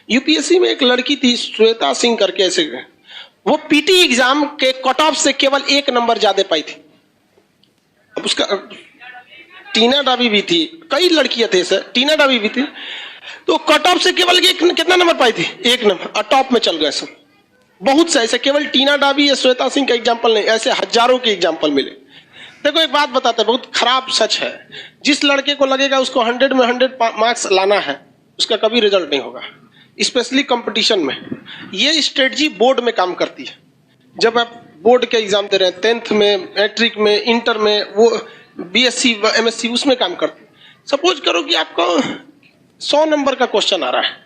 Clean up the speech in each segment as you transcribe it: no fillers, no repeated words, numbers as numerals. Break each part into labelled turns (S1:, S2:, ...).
S1: UPSC में एक लड़की थी श्वेता सिंह करके, ऐसे वो पीटी एग्जाम के कट ऑफ से केवल 1 नंबर ज्यादा पाई थी। अब उसका टीना डाबी भी थी, कई लड़कियां थे सर, टीना डाबी भी थी, तो कट ऑफ से केवल कितना नंबर पाई थी? 1 नंबर, और टॉप में चल गए सब। बहुत से ऐसे, केवल टीना डाबी या श्वेता सिंह का एग्जाम्पल नहीं, ऐसे हजारों के एग्जाम्पल मिले। देखो एक बात बताते हैं, बहुत खराब सच है, जिस लड़के को लगेगा उसको 100 में 100 मार्क्स लाना है, उसका कभी रिजल्ट नहीं होगा, स्पेशली कंपटीशन में। ये स्ट्रेटजी बोर्ड में काम करती है। जब आप बोर्ड के एग्जाम दे रहे हैं, 10th में, मैट्रिक में, इंटर में, वो बीएससी एमएससी, उसमें काम करती है। सपोज करो कि आपको 100 नंबर का क्वेश्चन आ रहा है,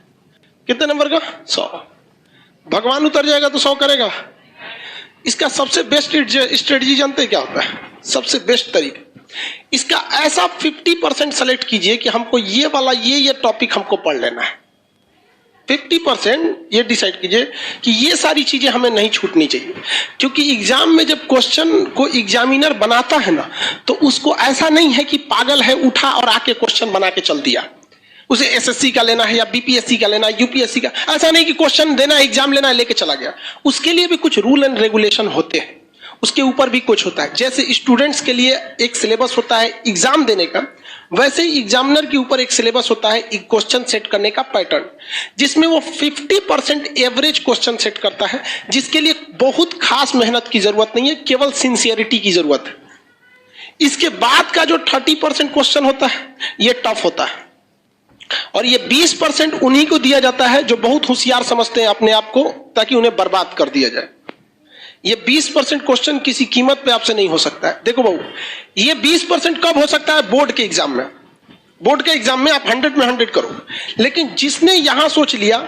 S1: कितने नंबर का? 100। भगवान उतर जाएगा तो 100 करेगा? इसका सबसे बेस्ट स्ट्रेटजी जानते हैं क्या होता है? सबसे बेस्ट तरीका, इसका ऐसा 50% सेलेक्ट कीजिए कि हमको ये वाला ये टॉपिक हमको पढ़ लेना है। 50% ये डिसाइड कीजिए कि ये सारी चीजें हमें नहीं छूटनी चाहिए, क्योंकि एग्जाम में जब क्वेश्चन को एग्जामिनर बनाता है ना, तो उसको ऐसा नहीं है कि पागल है उठा और आके क्वेश्चन बना के चल दिया। उसे एसएससी का लेना है या बीपीएससी का लेना है, यूपीएससी का, ऐसा नहीं कि क्वेश्चन देना है, एग्जाम लेना है, लेके चला गया। उसके लिए भी कुछ रूल एंड रेगुलेशन होते हैं, उसके ऊपर भी कुछ होता है। जैसे स्टूडेंट्स के लिए एक सिलेबस होता है एग्जाम देने का, वैसे ही एग्जामिनर के ऊपर एक सिलेबस होता है क्वेश्चन सेट करने का पैटर्न, जिसमें वो 50% एवरेज क्वेश्चन सेट करता है, जिसके लिए बहुत खास मेहनत की जरूरत नहीं है, केवल सिंसियरिटी की जरूरत है। इसके बाद का जो 30% क्वेश्चन होता है, ये टफ होता है, और ये 20% उन्हीं को दिया जाता है जो बहुत होशियार समझते हैं अपने आप को, ताकि उन्हें बर्बाद कर दिया जाए। ये 20% क्वेश्चन किसी कीमत पे आपसे नहीं हो सकता है। देखो बाबू, ये 20% कब हो सकता है? बोर्ड के एग्जाम में। बोर्ड के एग्जाम में आप 100 में 100 करो, लेकिन जिसने यहां सोच लिया,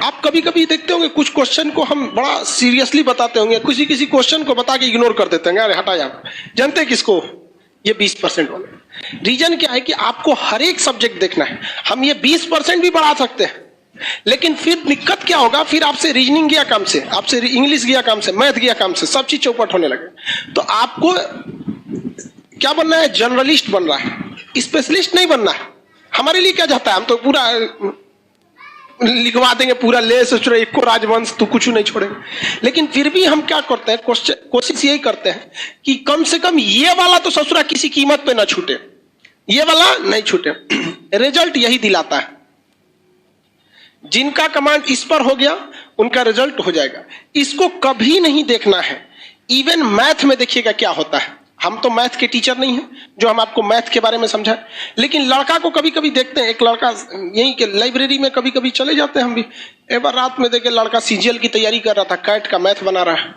S1: आप कभी कभी देखते होंगे कुछ क्वेश्चन को हम बड़ा सीरियसली बताते होंगे, किसी क्वेश्चन को बता के इग्नोर कर देते हैं, अरे हटा यार। जानते हैं किसको? ये 20% वाले। रीजन क्या है कि आपको हर एक सब्जेक्ट देखना है। हम ये 20% भी बढ़ा सकते हैं, लेकिन फिर दिक्कत क्या होगा? फिर आपसे रीजनिंग गया काम से, आपसे इंग्लिश गया काम से, मैथ गया काम से, सब चीज चौपट होने लगे। तो आपको क्या बनना है? जर्नलिस्ट बन रहा है, स्पेशलिस्ट नहीं बनना है। हमारे लिए क्या चाहता है? हम तो पूरा लिखवा देंगे, पूरा ले सोच रहे को राजवंश, तो कुछ नहीं छोड़ेंगे। लेकिन फिर भी हम क्या करते हैं? कोशिश यही करते हैं कि कम से कम ये वाला तो ससुरा किसी कीमत पे ना छूटे, ये वाला नहीं छूटे। रिजल्ट यही दिलाता है। जिनका कमांड इस पर हो गया, उनका रिजल्ट हो जाएगा। इसको कभी नहीं देखना है। इवन मैथ में देखिएगा क्या होता है। हम तो मैथ के टीचर नहीं हैं जो हम आपको मैथ के बारे में समझाएं, लेकिन लड़का को कभी कभी देखते हैं। एक लड़का यहीं के लाइब्रेरी में कभी कभी चले जाते हैं हम भी, एक बार रात में देखे लड़का सीजीएल की तैयारी कर रहा था, कैट का मैथ बना रहा है।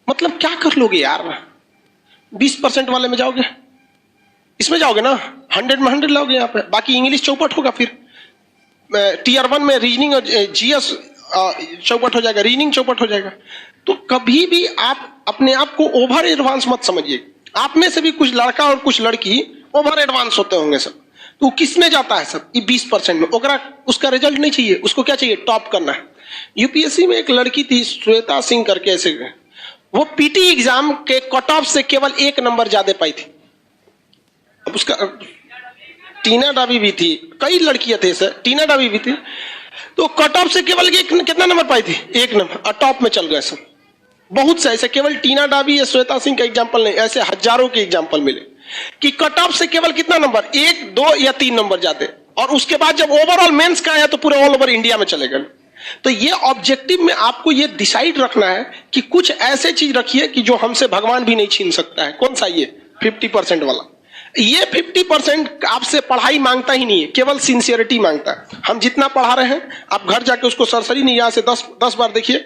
S1: मतलब क्या कर लोगे यार? 20% वाले में जाओगे, इसमें जाओगे ना, 100 में 100 लाओगे यहाँ पे, बाकी इंग्लिश चौपट होगा। फिर टीयर 1 में रीजनिंग और जीएस चौपट हो जाएगा, रीजनिंग चौपट हो जाएगा। तो कभी भी आप अपने आप को ओवर एडवांस मत समझिए। आप में से भी कुछ लड़का और कुछ लड़की ओवर एडवांस होते होंगे सब, तो किस में जाता है सब? ये 20% में। उसका रिजल्ट नहीं चाहिए, उसको क्या चाहिए? टॉप करना है। यूपीएससी में एक लड़की थी श्वेता सिंह करके, ऐसे वो पीटी एग्जाम के कट ऑफ से केवल 1 नंबर ज्यादा पाई थी। अब उसका टीना डाबी भी थी, कई लड़कियां थे सर, टीना डाबी भी थी, तो कट ऑफ से केवल कितना नंबर पाई थी? 1 नंबर, और टॉप में चल गए सब। बहुत से ऐसे, केवल टीना डाबी या श्वेता सिंह का एग्जाम्पल नहीं, ऐसे हजारों के एग्जाम्पल मिले कि कट ऑफ से केवल कितना नंबर? 1, 2 या 3 नंबर जाते, और उसके बाद जब ओवरऑल मेंस का आया तो पूरे ऑल ओवर इंडिया में चले गए। तो ये ऑब्जेक्टिव में आपको ये डिसाइड रखना है कि कुछ ऐसे चीज रखिए कि जो हमसे भगवान भी नहीं छीन सकता है। कौन सा? ये 50% वाला। ये 50% आपसे पढ़ाई मांगता ही नहीं है, केवल सिंसियरिटी मांगता है। हम जितना पढ़ा रहे हैं, आप घर जाके उसको सरसरी नहीं, यहां से 10 बार देखिए,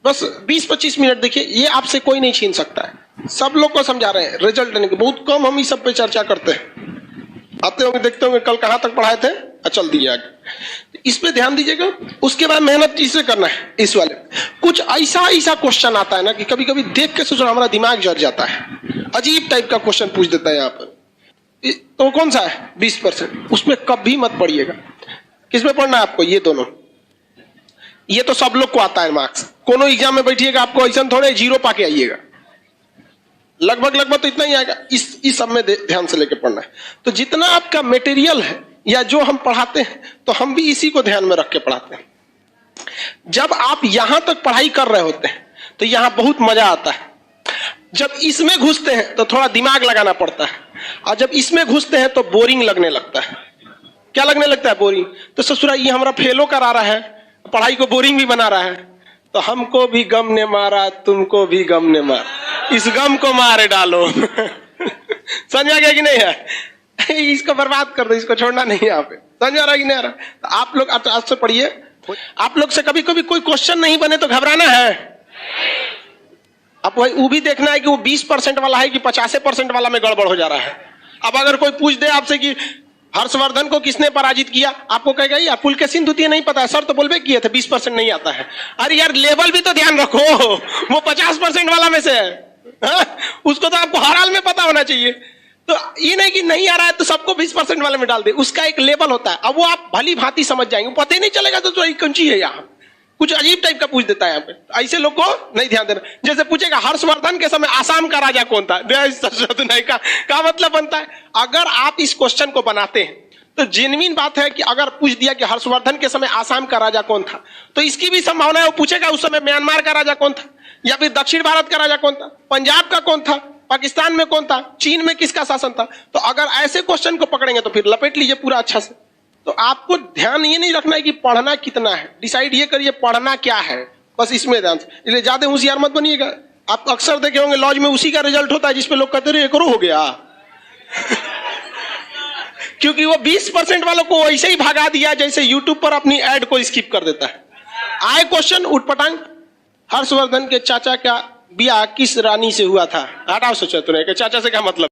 S1: बस 20-25 मिनट देखिए, ये आपसे कोई नहीं छीन सकता है। सब लोग को समझा रहे हैं, रिजल्ट लेने के बहुत कम हम इस सब पे चर्चा करते हैं। आते होंगे, देखते होंगे कल कहां तक पढ़ाए थे, चल दिए आगे। इस पे ध्यान दीजिएगा। उसके बाद मेहनत किसे करना है? इस वाले कुछ ऐसा क्वेश्चन आता है ना कि कभी कभी देख के सोचो हमारा दिमाग जल जाता है। अजीब टाइप का क्वेश्चन पूछ देता है यहाँ पर। तो कौन सा है? 20%। उसमें कभी मत पढ़िएगा। किसमें पढ़ना है आपको? ये दोनों। ये तो सब लोग को आता है मार्क्स। कोनो एग्जाम में बैठिएगा, आपको ऐसा थोड़े 0 पाके आइएगा, लगभग तो इतना ही आएगा। इस सब में ध्यान से लेके पढ़ना है। तो जितना आपका मटेरियल है, या जो हम पढ़ाते हैं तो हम भी इसी को ध्यान में रख के पढ़ाते हैं। जब आप यहां तक पढ़ाई कर रहे होते हैं तो यहां बहुत मजा आता है, जब इसमें घुसते हैं तो थोड़ा दिमाग लगाना पड़ता है, और जब इसमें घुसते हैं तो बोरिंग लगने लगता है। क्या लगने लगता है? बोरिंग। तो ससुरा ये हमारा फेलो करा रहा है, पढ़ाई को बोरिंग भी बना रहा है। तो हमको भी गम ने मारा, तुमको भी गम ने मारा, इस गम को मारे डालो। समझ आ गया कि नहीं है? इसको बर्बाद कर दो, इसको छोड़ना नहीं है यहाँ पे। समझ आ रहा कि नहीं आ रहा? तो आप लोग आज से पढ़िए। आप लोग से कभी कभी कोई क्वेश्चन नहीं बने तो घबराना है। अब वो भी देखना है कि वो 20% वाला है कि 50% वाला में गड़बड़ हो जा रहा है। अब अगर कोई पूछ दे आपसे कि हर्षवर्धन को किसने पराजित किया, आपको कहेगा यार पुलकेशिन द्वितीय नहीं पता है सर, तो बोलबे किए थे 20% नहीं आता है। अरे यार लेवल भी तो ध्यान रखो, वो 50% वाला में से है, उसको तो आपको हर हाल में पता होना चाहिए। तो ये नहीं कि नहीं आ रहा है तो सबको 20% वाले में डाल दे, उसका एक लेवल होता है। अब वो आप भली भांति समझ जाएंगे, पता ही नहीं चलेगा तो कौन सी है यहाँ, कुछ अजीब टाइप का पूछ देता है यहाँ पे। ऐसे लोग को नहीं ध्यान देना। जैसे पूछेगा हर्षवर्धन के समय आसाम का राजा कौन था, नहीं का मतलब बनता है। अगर आप इस क्वेश्चन को बनाते हैं तो जेन्युइन बात है कि अगर पूछ दिया कि हर्षवर्धन के समय आसाम का राजा कौन था, तो इसकी भी संभावना है वो पूछेगा उस समय म्यांमार का राजा कौन था, या फिर दक्षिण भारत का राजा कौन था, पंजाब का कौन था, पाकिस्तान में कौन था, चीन में किसका शासन था। तो अगर ऐसे क्वेश्चन को पकड़ेंगे तो फिर लपेट लीजिए पूरा अच्छा से। तो आपको ध्यान ये नहीं रखना है कि पढ़ना कितना है, डिसाइड ये करिए पढ़ना क्या है, बस इसमें ध्यान से। इसलिए ज्यादा होशियार मत बनिएगा। आप अक्सर देखे होंगे लॉज में उसी का रिजल्ट होता है जिसपे लोग कहते रहे करो हो गया। क्योंकि वो 20% वालों को ऐसे ही भगा दिया जैसे यूट्यूब पर अपनी एड को स्किप कर देता है। आए क्वेश्चन उठपटांग, हर्षवर्धन के चाचा का ब्याह किस रानी से हुआ था? हटाओ सोचो तुमने कि चाचा से क्या मतलब।